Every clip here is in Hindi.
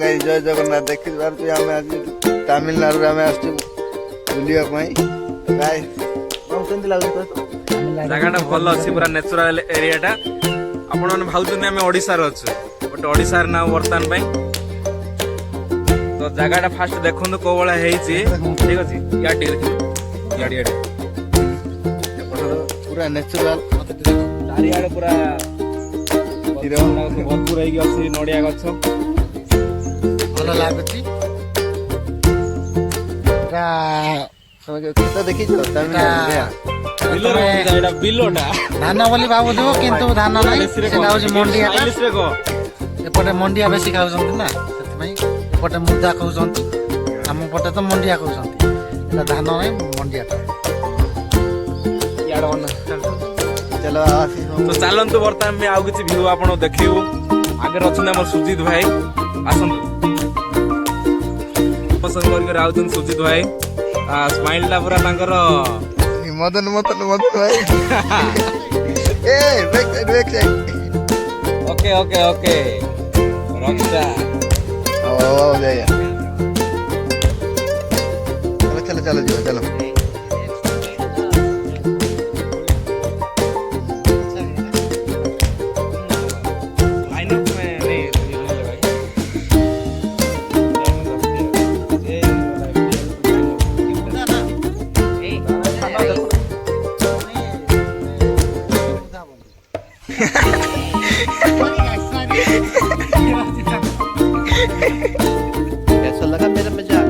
गाइस जय जगन्नाथ देखि पारछु हम आज तमिलनाडु रे हम आछू बुलिया पई गाइस हम केंति लागु तो जगहटा भल अछि पूरा नेचुरल एरियाटा आपण मन भाउछन हम ओडिसा रे अछु बट ओडिसा रे ना वर्तमान पई तो जगहटा फास्ट देखंदु को बळा हेइछि ठीक अछि याडी देखि याडी पूरा नेचुरल चारियाडे पूरा भरपूर ହେଇକି ଅଛି ନଡ଼ିଆ ଗଛ ଭଲ ଲାଗୁଛି ଦେଖିଛ ବିଲଟା ଧାନ ବୋଲି ଭାବୁଥିବ କିନ୍ତୁ ଧାନ ନାହିଁ ସେଟା ହଉଛି ମଣ୍ଡିଆ ଏପଟେ ମଣ୍ଡିଆ ବେଶୀ ଖାଉଛନ୍ତି ନା ସେଥିପାଇଁ ଏପଟେ ମୁଦା ଖାଉଛନ୍ତି ଆମ ପଟେ ତ ମଣ୍ଡିଆ ଖାଉଛନ୍ତି ଏଟା ଧାନ ନାହିଁ ମଣ୍ଡିଆଟା चलो तो चलतु बर्तमान में आउ किसी व्यू आप देखू आगे अच्छा आम सुजित भाई आसतु पसंद कर सुजित भाई स्माइल टा पूरा मदन मदन मदन भाई ए back side okay okay okay रक्षा ओ जाया चलो चलो चलो चलो कैसा लगा मेरा मजाक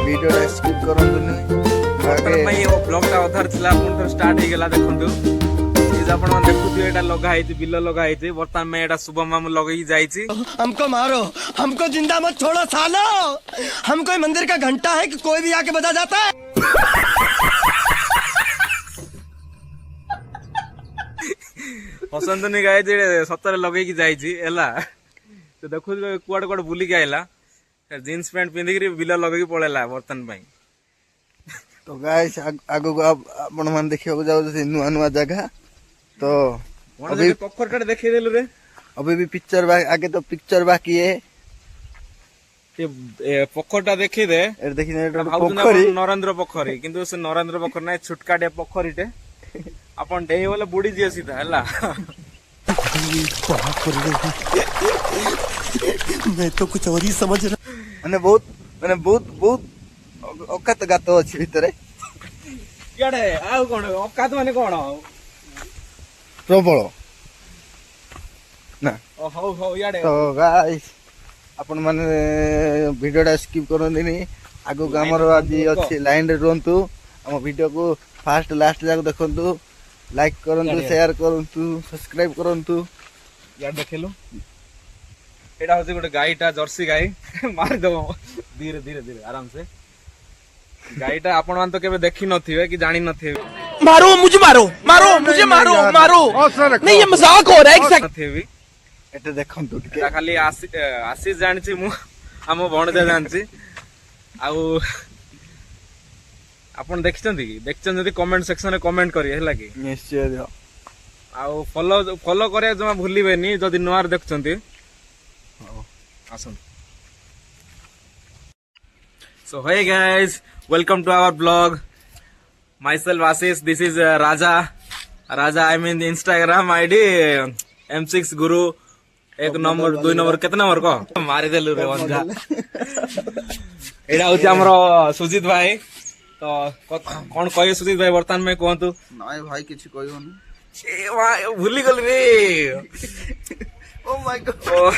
वीडियो स्किप करंतुनी आगे भाई वो ब्लॉग ता अधार थिला पुन तो स्टार्ट हे गेला देखंतु इज आपण देखुथु एटा लगा आइति बिल लगा आइति वर्तमान में एटा शुभम मामू लगई जाईची हमको मारो हमको जिंदा मत छोड़ो सालो हम कोई मंदिर का घंटा है कि कोई भी आके बजा जाता है पसंद नहीं गाय जे सतरे लगई की जाईची एला तो देखु कुआड कुआड बुली के आइला जीन्स पैंट पिंधि के बिल लगे पड़ेला बर्तन पाई तो गाइस आगो आपण मान देखियो जाउ नुआ नुआ जगह तो अभी पोखरटा देखै देलु रे अभी भी पिक्चर आगे तो पिक्चर बाकी है ये पोखरटा देखै दे ए देखि पोखरी नरेंद्र पोखरी किंतु से नरेंद्र पोखर ना छुटका डे पोखरीटे अपन डेही वाला बुडी जे सीधा हला मैं तो कुछ और ही समझ रहा माने बहुत बहुत औकात गात अछि भितरे केडे आ कोन औकात माने कोन प्रबल ना ओ हो हो याडे तो गाइस अपन माने वीडियोटा स्किप करंदिनी आगो हमर आज अछि लाइन रे रहंतु हम वीडियो को फास्ट लास्ट जाक देखंतु लाइक करंतु शेयर करंतु सब्सक्राइब करंतु यार देखेलो एटा होचे गोटे गाईटा जर्सी गाई मार दबो धीरे धीरे धीरे आराम से गाईटा आपण मान तो केबे देखि नथिबे कि जानि नथिबे मारो मुझे मारो मारो मुझे मारो मारो नहीं ये मजाक हो रहा है एक नथिबे एटा देखंतु टिके खाली आशीष जानछि मु हम भणजा जानछि आउ आपण देखछन्ती जदी कमेंट सेक्शन रे कमेंट करिए हला कि निश्चय दियो आउ फॉलो करे जमा भूलिबेनी जदी noir देखछन्ती awesome so hey guys welcome to our vlog myself Ashish this is Raja I mean the Instagram ID M6 Guru 1 number 2 number केतना नंबर को मारि देलु रे वंजा एडा होची हमरो सुजीत भाई तो कोन कहियो सुजीत भाई वर्तमान में कोहंतु नाय भाई किछि कहियोनी ए भाई भूली गल रे ओ माय गॉड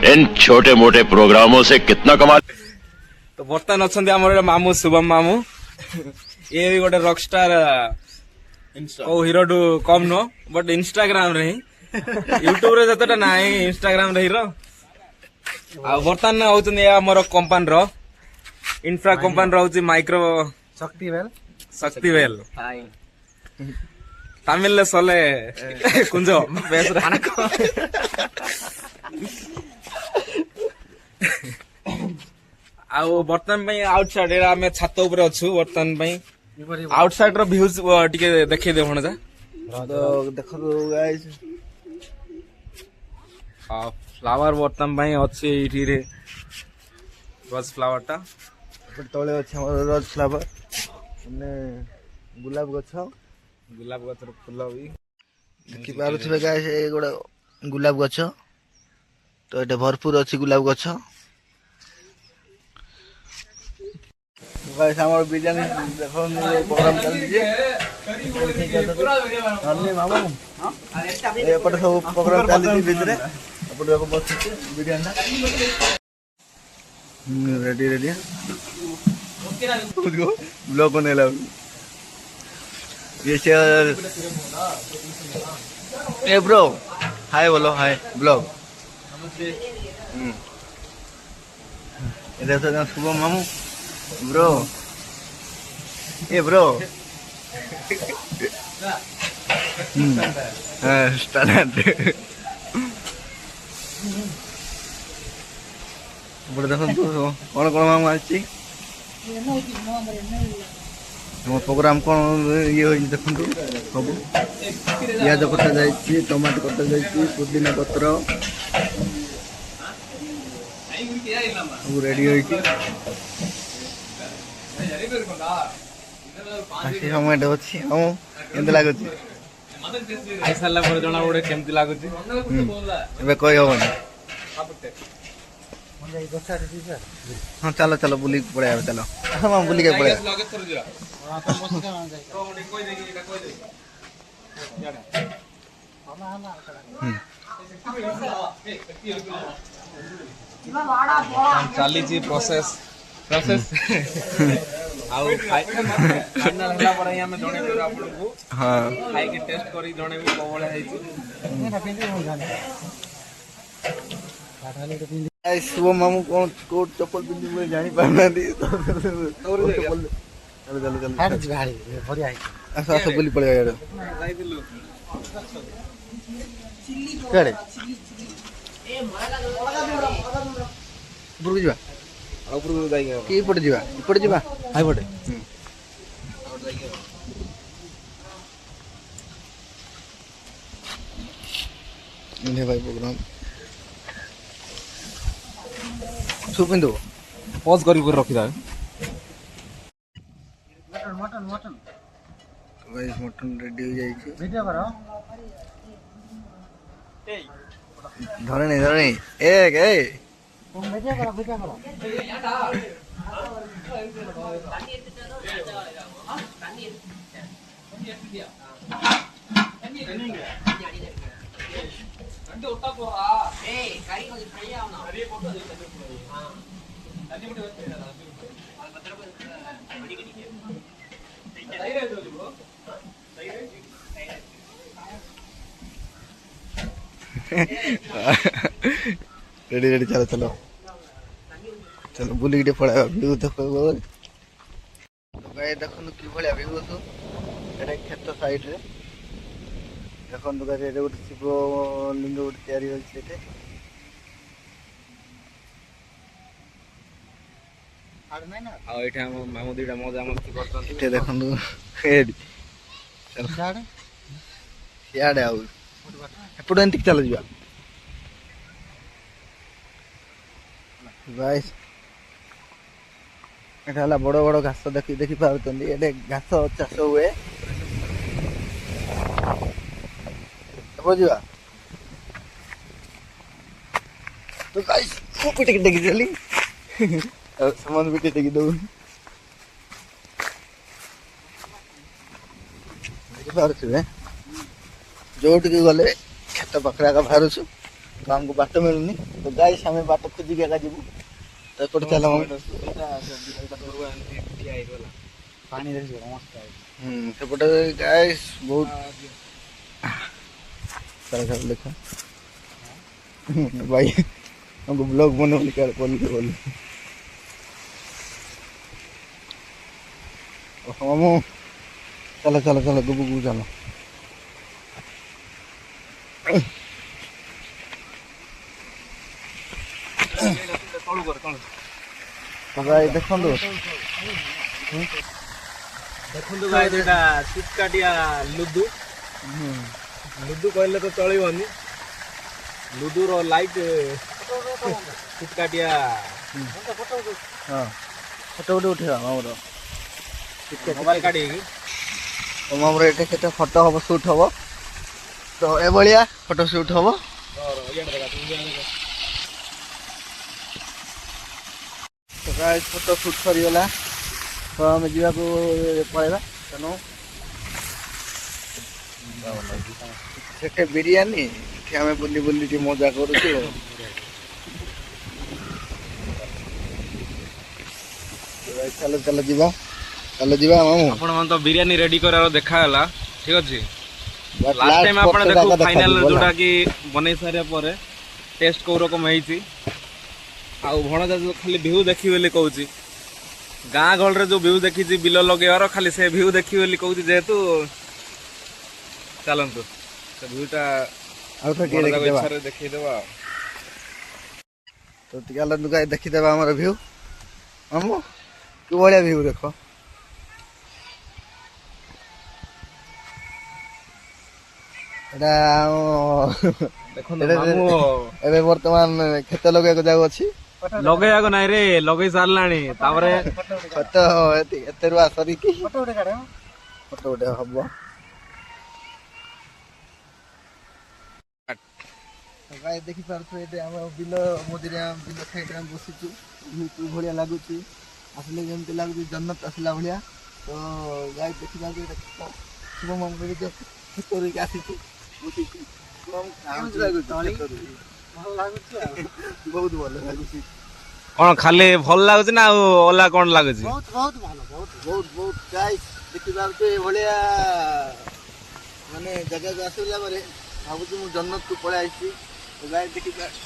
इन छोटे मोटे प्रोग्रामों से कितना कमा। तो बर्तमान अच्छा आम मामू शुभम मामू ये भी गोटे रॉकस्टार को हीरो टू कम नो बट इंस्टाग्राम रे यूट्यूब रे जतटा नाही इंस्टाग्राम रे हीरो आ बर्तमान होउछन हमर कंपनी रो इंफ्रा कंपनी रहउछि माइक्रो शक्तिवेल तमिल सोले कुंजो बेस रानको आउ बर्तमान ପାଇଁ आउटसाइड एरा ଆମେ ଛାତ ଉପରେ ଅଛୁ ବର୍ତ୍ତମାନ ପାଇଁ आउटसाइड ର व्यूज ଟିକେ ଦେଖେଇ ଦେ ଭଣଜା तो देखो गाइस फ्लावर ବର୍ତ୍ତମାନ ପାଇଁ ଅଛି ଏଇଠି ରେ ରୋଜ फ्लावर ଟା तले अच्छे हमर रोज फ्लावर ने गुलाब गछ गुलाब गछर फूल भी देखि पारुथिबे गाइस ए गोडा गुलाब गछ तो एटे भरपूर अछि गुलाब गछ गाइस हमर बिरयानी देखो प्रोग्राम चल दिए अन्य मामा ए पटे सब प्रोग्राम चल दिए भीतर अपन देखो बस बिरयानी रेडी रेडी उसको ब्लॉग बने ला ये शेयर ए ब्रो हाय बोलो हाय ब्लॉग इधर से शुभम मामू ब्रो ए ब्रो स्टार्ट बड़े देखो कौन कौन मामू आछि हम प्रोग्राम कौन ये हो देखो सब पियाज कटा जाइए टमाटो कटा जाइए पुदीना पत्र सब रेडी होइछि आसी समय अछि हम एंत लागुछि आई साला पर जणा ओडे केमति लागुछि एबे कहि होबनी हाँ चलो चलो बुली पड़े चलो हाँ बुली के पड़े चली प्रोसेस प्रोसेस आउ फाइनल होला पर हम जणे देबो आपन को हाँ खाई के टेस्ट करी जणे भी कोवळे हैछि शुभम मामू कौन कोट चप्पल पिंधि मुझे जानी पाना दी चलो चलो चलो बढ़िया आस आस बुली पड़े यार केड़े बुरु जीवा ऊपर को जाई गयो की पड़ जीवा हाय बडे इन्हें भाई प्रोग्राम सुपिंदो पॉज करी कर रखी दा mutton mutton guys mutton ready हो जाई छी वीडियो करो धरे नहीं एक ए वीडियो करो रेडी रेडी चलो चलो चलो बुली के पड़ा व्यू देखो तो गाय देखो कि भलिया व्यू तो एटा खेत साइड रे देखो तो गाय रे गोटे शिव लिंग गोटे तयारी होई छेटे आ एठा हम मामू दीटा मजा मस्ती करतन एटे देखो हेड चलो याडे आउ एपड़ एंतिक चल जिबा गाइस एटा हला बड़ बड़ घास देखि देखि पाउतंदी एटे घास चाष हुए एपड़ जिबा तो गाइस को पिटे के देखि चली सामान पिटे टेकी दो देखि पारुछु जोट के गले खेत पकड़ा का बाहरुछु तो हमको बाट मिलूनी तो गाइस हमें बाट खोजिक एका जीवु तो एपटे चल मामू पानी देखियो मस्त है सेपटे गाइस बहुत चल चल देखो भाई हमको ब्लॉग बनाने का बोल मामू चलो चलो चलो गुबु गुबु चलो ଦେଖନ୍ତୁ ଦେଖନ୍ତୁ ଭାଇ ଏଇଟା ଶୀତକାଟିଆ ଲୁଦୁ ଲୁଦୁ କହିଲେ ତ ଚଳିବନି ଲୁଦୁର ଲାଇଟ୍ ଶୀତକାଟିଆ ହଁ ଫଟୋ ଗୋଟେ ଉଠେଇବା ମାମୁର ମୋବାଇଲ କାଢିକି ମାମୁର ଏଠି କେତେ ଫଟୋ ହବ ସୁଟ୍ ହବ ତ ଏଭଳିଆ ଫଟୋ ସୁଟ୍ ହବ ତ ଗାଇସ୍ ଫଟୋ ସୁଟ୍ ସରିଗଲା ତ ଆମେ ଯିବାକୁ ପଳେଇବା ତେଣୁ ସେଠି ବିରିୟାନୀ ଏଠି ଆମେ ବୁଲି ବୁଲି ଟିକେ ମଜା କରୁଛୁ ଚାଲ ଚାଲ ଯିବା ମାମୁ ଆପଣ ମାନେ ତ ବିରିୟାନୀ ରେଡି କରିବାର ଦେଖାଗଲା ଠିକ ଅଛି ଲାଷ୍ଟ ଟାଇମ ଆପଣ ଦେଖୁ ଫାଇନାଲ ଯୋଉଟା କି ବନେଇ ସାରିବା ପରେ ଟେଷ୍ଟ କୋଉ ରକମ ହେଇଛି ଆଉ ଭଣଜା ଯୋଉ ଖାଲି ଭିଉ ଦେଖିବି ବୋଲି କହୁଛି ଗାଁ ଗହଳିରେ ଯୋଉ ଭିଉ ଦେଖିଛି ବିଲ ଲଗେଇବାର ଖାଲି ସେ ଭିଉ ଦେଖିବି ବୋଲି କହୁଛି ଯେହେତୁ ଚାଲନ୍ତୁ ସେ ଭିଉଟା ଆଉ ଥରେ ଟିକେ ଦେଖିଦେବା ଦେଖେଇଦେବା ତ ଚାଲନ୍ତୁ ଗାଈ ଦେଖିଦେବା ଆମର ଭିଉ ମାମୁ କି ଭଳିଆ ଭିଉ ଦେଖ ଏଇଟା ଦେଖନ୍ତୁ ମାମୁଁ ଏବେ ବର୍ତ୍ତମାନ କ୍ଷେତ ଲଗେଇବାକୁ ଯାଉଅଛି ଲଗେଇବାକୁ ନାଇଁ ରେ ଲଗେଇ ସାରିଲାଣି ତାପରେ କ୍ଷେତ ଏତେ ରୁଆ ସରିକି ଫଟୋ ଗୋଟେ ହବ ଗାଈ ଦେଖିପାରୁଛୁ ଏଠି ଆମ ବିଲ ମଝିରେ ବିଲ ସାଇଡରେ ଆମେ ବସିଛୁ ଭିଉ ଭଳିଆ ଲାଗୁଛି ଆସିଲେ ଯେମିତି ଲାଗୁଛି ଜନ୍ନତ ଆସିଲା ଭଳିଆ ତ ଗାଈ ଦେଖିପାରୁଛୁ ଶୁଭ ମାମୁଁ କ୍ଷେତରୁ ଆସିଛୁ ବସିଛୁ ବହୁତ ଭଲ ଲାଗୁଛି କଣ ଖାଲି ଭଲ ଲାଗୁଛି ନା ଆଉ ଅଲଗା କଣ ଲାଗୁଛି ବହୁତ ଗାଈ ଦେଖିପାରୁଛୁ ଏଭଳିଆ ମାନେ ଜାଗାକୁ ଆସିଲା ପରେ ଭାବୁଛି ମୁଁ ଜନ୍ନତକୁ ପଳେଇ ଆସିଛି ଗାଈ ଦେଖିପାରୁଛୁ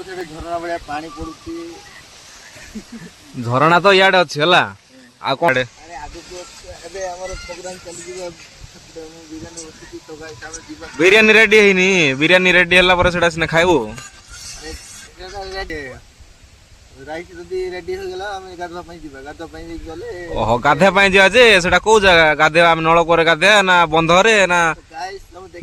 ସେଠି ଝରଣା ଭଳିଆ ପାଣି ପଡୁଛି ଝରଣା ତ ଇଆଡେ ଅଛି ହେଲା ଆଉ କଣ ଆଗକୁ ଏବେ ଆମର ପ୍ରୋଗ୍ରାମ ଚାଲିଯିବ ବିରିୟାନୀ ରେଡି ହେଇନି ବିରିୟାନୀ ରେଡି ହେଲା ପରେ ସେଟା ସିନା ଖାଇବୁ ରାଇସ୍ ଯଦି ରେଡି ହେଇଗଲା ଆମେ ଗାଧୁଆ ପାଇଁ ଯିବା ଗାଧୁଆ ପାଇଁ ଗଲେ ଓହୋ ଗାଧେଇବା ପାଇଁ ଯିବା ଯେ ସେଟା କୋଉ ଜାଗା ଗାଧେଇବା ଆମେ ନଳକୂଅରେ ଗାଧେଇବା ନା ବନ୍ଧରେ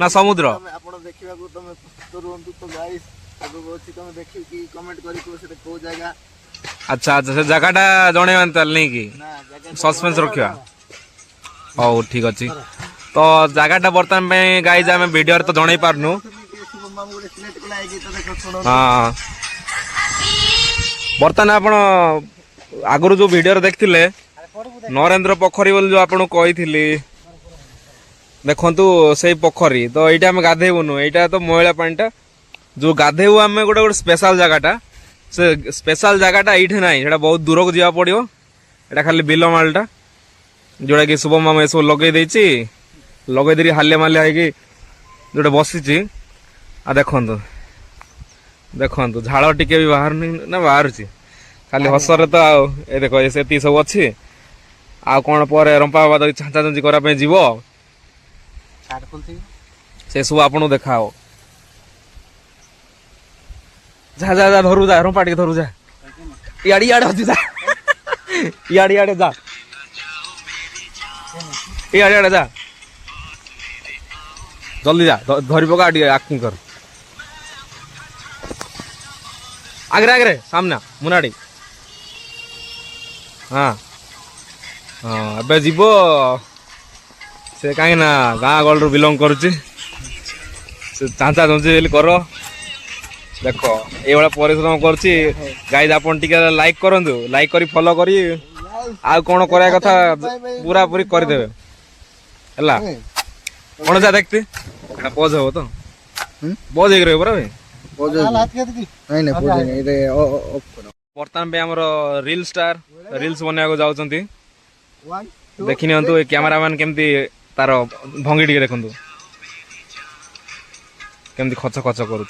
ନା ସମୁଦ୍ର ଆପଣ ଦେଖିବାକୁ ତମେ ପ୍ରସ୍ତୁତ ରୁହନ୍ତୁ ତ ଗାଇସ୍ ଆଗକୁ ଅଛି ତମେ ଦେଖିକି କମେଣ୍ଟ କରିଥିବ ସେଟା କୋଉ ଜାଗା ଆଚ୍ଛା ଆଚ୍ଛା ସେ ଜାଗାଟା ଜଣେଇବାନି ତାହେଲେ ନେଇକି ସସ୍ପେନ୍ସ ରଖିବା ହଉ ଠିକ ଅଛି ତ ଜାଗାଟା ବର୍ତ୍ତମାନ ପାଇଁ ଗାଇଜ ଆମେ ଭିଡିଓରେ ତ ଜଣେଇ ପାରୁନୁ ହଁ ବର୍ତ୍ତମାନ ଆପଣ ଆଗରୁ ଯୋଉ ଭିଡିଓରେ ଦେଖିଥିଲେ ନରେନ୍ଦ୍ର ପୋଖରୀ ବୋଲି ଯୋଉ ଆପଣଙ୍କୁ କହିଥିଲି ଦେଖନ୍ତୁ ସେଇ ପୋଖରୀ ତ ଏଇଟା ଆମେ ଗାଧେଇବୁନୁ ଏଇଟା ତ ମଇଳା ପାଣିଟା ଯୋଉ ଗାଧେଇବୁ ଆମେ ଗୋଟେ ସ୍ପେଶାଲ ଜାଗାଟା ସେ ସ୍ପେଶାଲ ଜାଗାଟା ଏଇଠି ନାହିଁ ସେଟା ବହୁତ ଦୂରକୁ ଯିବାକୁ ପଡିବ ଏଇଟା ଖାଲି ବିଲ ମାଲଟା ଯୋଉଟା କି ଶୁଭମ ମାମା ଏସବୁ ଲଗେଇ ଦେଇଛି ଲଗେଇ ଦେଇକି ହାଲିଆ ମାଲିଆ ହେଇକି ଯୋଉଟା ବସିଛି ଆଉ ଦେଖନ୍ତୁ ଝାଳ ଟିକେ ବି ବାହାରୁନି ନା ବାହାରୁଛି ଖାଲି ହସରେ ତ ଆଉ ଏ ଦେଖ ସେତିକି ସବୁ ଅଛି ଆଉ କଣ ପରେ ରମ୍ପା ବାବା ଧରି ଛାଞ୍ଚା ଛୁଞ୍ଚି କରିବା ପାଇଁ ଯିବ ସେ ସବୁ ଆପଣଙ୍କୁ ଦେଖାହବ ଯା ଯା ଯା ଧରୁ ଯା ରମ୍ପା ଟିକେ ଧରୁ ଯା ଇଆଡେ ଅଛି ଯା ଇଆଡେ ଯା ଇଆଡେ ଯା ଜଲ୍ଦି ଯା ଧରି ପକା ଟିକେ ଆକ୍ଟିଂ କର ଆଗରେ ସାମ୍ନା ମୁନାଡି ହଁ ଏବେ ଯିବ ସେ କାହିଁକି ନା ଗାଁ ଗହଳିରୁ ବିଲଙ୍ଗ କରୁଛି ସେ ଚାଞ୍ଚା ଚଞ୍ଚି ବୋଲି କର ଦେଖ ଏଇଭଳିଆ ପରିଶ୍ରମ କରୁଛି ଗାଇଜ ଆପଣ ଟିକେ ଲାଇକ୍ କରନ୍ତୁ ଲାଇକ୍ କରି ଫଲୋ କରି ଆଉ କଣ କରିବା କଥା ପୁରା ପୁରି କରିଦେବେ ହେଲା କଣ ଯା ଦେଖତି ପୋଜ ହବ ତ बहुत देख रहे हो भाई हाथ के देखी नहीं नहीं पोज नहीं ये ऑफ करो बर्तमान पे हमर रील स्टार रील्स बनाया जाउछंती देखि नियंतु ए कैमरामैन केमती तार भंगी टिके देखंतु केमती खच खच करू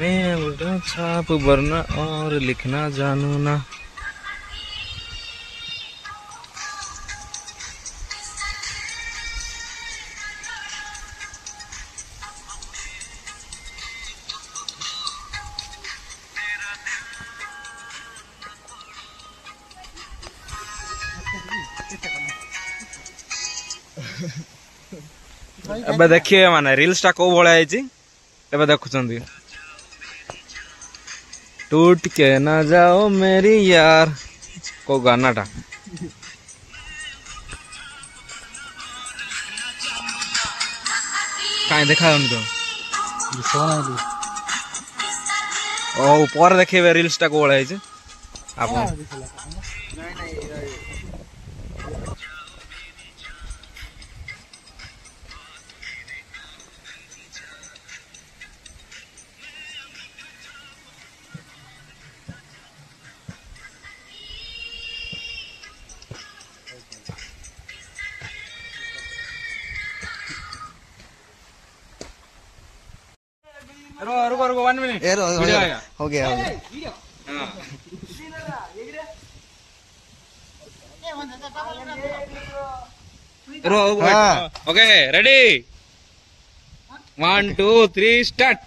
मैं उड़ा छाप वरना और लिखना जानू ना ଏବେ ଦେଖିବେ ମାନେ ରିଲ୍ସ ଟା କୋଉ ଭଳିଆ ହେଇଛି ଏବେ ଦେଖୁଛନ୍ତି टूट के ना जाओ मेरी यार को गाना टा काई देखा तो ओ ऊपर देखिए रील्स टा को भलिया ହେଇଛି ଆପଣ रुको 1 मिनट ये वीडियो आएगा हो गया ओके रेडी 1 2 3 स्टार्ट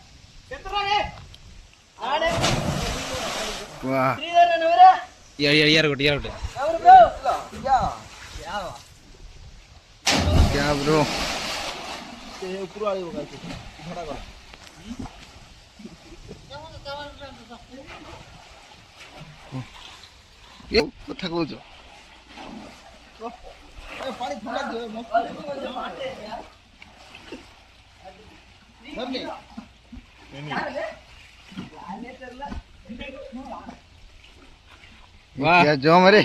वाह यार गोटे क्या ब्रो ये कथा कहूच वाह क्या जो मेरे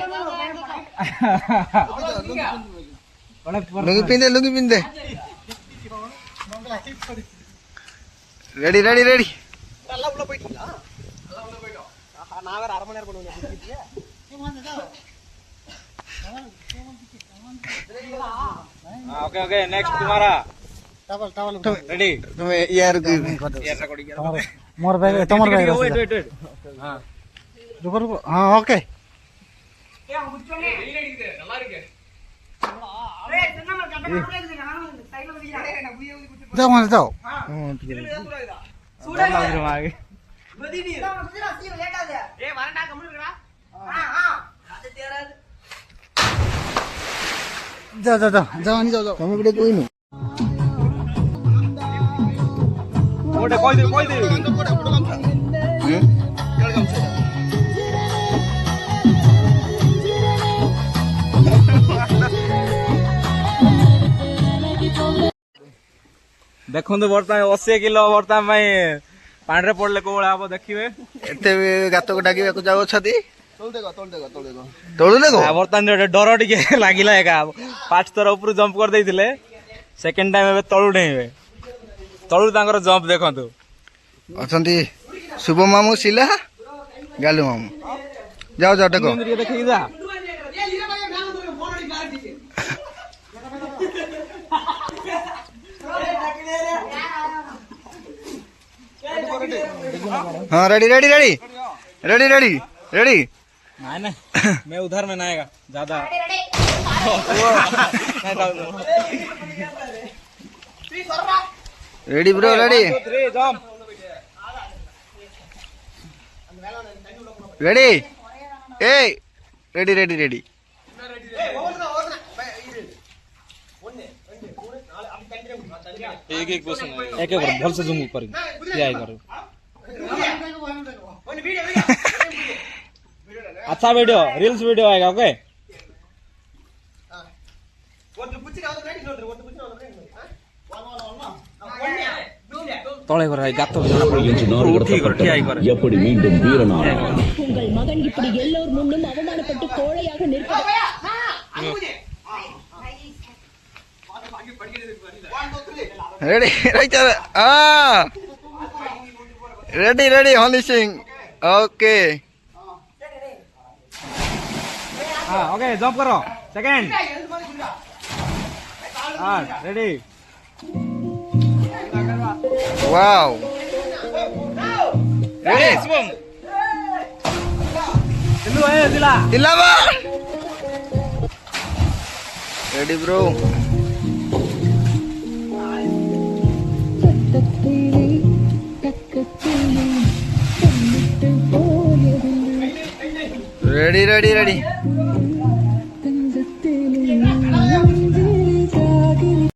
लुंगी पिंदे ready ready ready okay okay next तुम्हारा टावल टावल रेडी तुम्हें यार मोर बैग तमर बैग वेट हां रुको रुको हां ओके जाओ वहां जाओ जाओ जाओ जाओ जाओ नहीं जाओ तुम्हें बेटे कोई नहीं ओटे कोई दे देखो बर्तमान 80 किलो बर्तमान पानी पड़े कौ हम देखिए एते गात को डाकी जाओ छथि तोड़ देखो बर्तमान डर टे लगिला एका 5 थर ऊपर जंप कर देइथिले सेकंड टाइम एबे तळु डेइबे तळु तांकर जंप देखंतु अछंती शुभ मामू शिला गालू मामू जाओ जाओ देखो देखि जा हाँ ready ready ready ready ready ready नहीं नहीं मैं उधर में ना आएगा ज्यादा रेडी ब्रो रेडी रेडी ए रेडी रेडी रेडी एक क्वेश्चन एक भल से जूम कर अच्छा वीडियो रील्स वीडियो आएगा ओके तले कर गात उठी कर ठिया कर எப்படி மீண்டும் வீரனாக உங்கள் மகன் இப்படி எல்லோர் முன்னும் அவமானப்பட்டு கோழையாக நிற்க Ready, right? Ready, Honey Singh. Okay. हाँ ओके जॉब करो सेकंड हाँ रेडी Wow. Ready? चलो है दिला Dilaba. Ready, bro. Ready.